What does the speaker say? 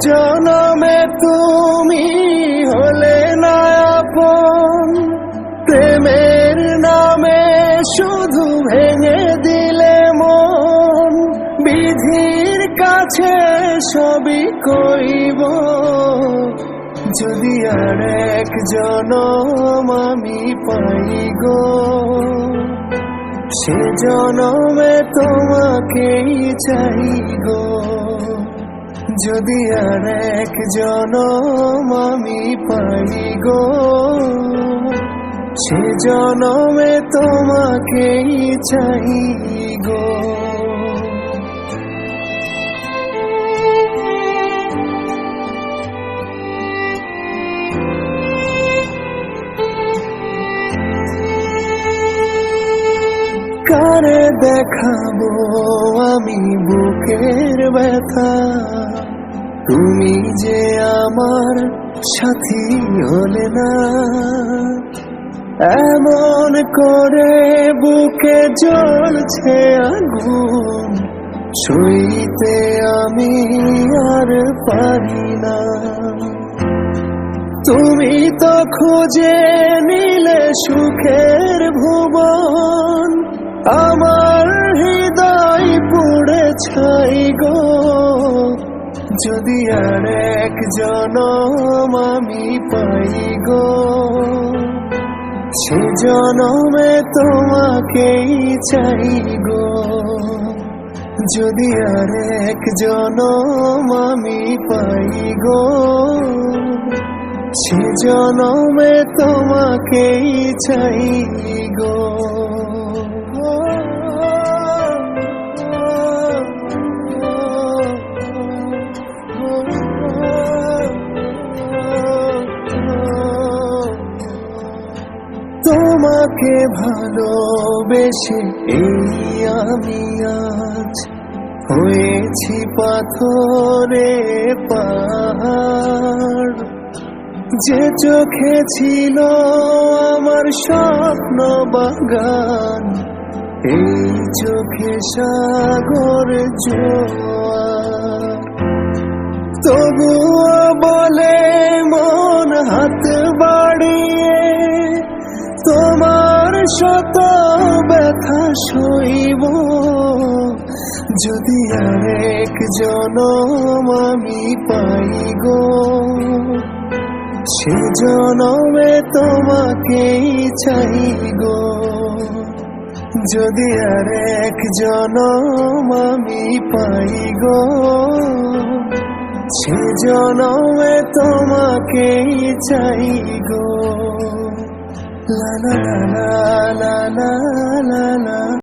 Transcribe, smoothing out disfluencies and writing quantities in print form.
জনমে তুমি হলে না আপন, প্রেমের নামে শুধু ভেঙে দিলে মন। বিধির কাছে সবই কইব, যদি আর এক জনম আমি পাই গো, সে জনমে তোমাকেই চাই গো। যদি আর এক জনম আমি পাই গো, সে জনমে তোমাকেই চাই গো। কারে দেখাবো আমি বুকের ব্যথা, তুমি যে আমার সাথী হলে না। এমন করে বুকে জ্বলছে আগুন, সইতে আমি আর পারি না। তুমি তো খুঁজে নিলে সুখের ভুবন, আমার হৃদয় পুড়ে ছাই গো। যদি আর এক জনম আমি পাই গো, সে জনমে তোমাকেই চাই গো। যদি আর এক জনম আমি পাই গো, সে জনমে তোমাকেই চাই গো। তোমাকে ভালোবেসে এই আমি আজ হয়েছি পাথরে পাহাড়। যে চোখে ছিল আমার স্বপ্ন বাগান, এই চোখে সাগর জোয়ার। তবুও বলে মন হাত বাড়িয়ে, তোমার শত ব্যথা সইব। যদি আর এক জনম আমি পাই গো, সে জনমে তোমাকেই চাই গো। যদি আর এক জনম আমি পাই গো, সে জনমে তোমাকেই চাই গো। লা লা লা লা লা লা লা।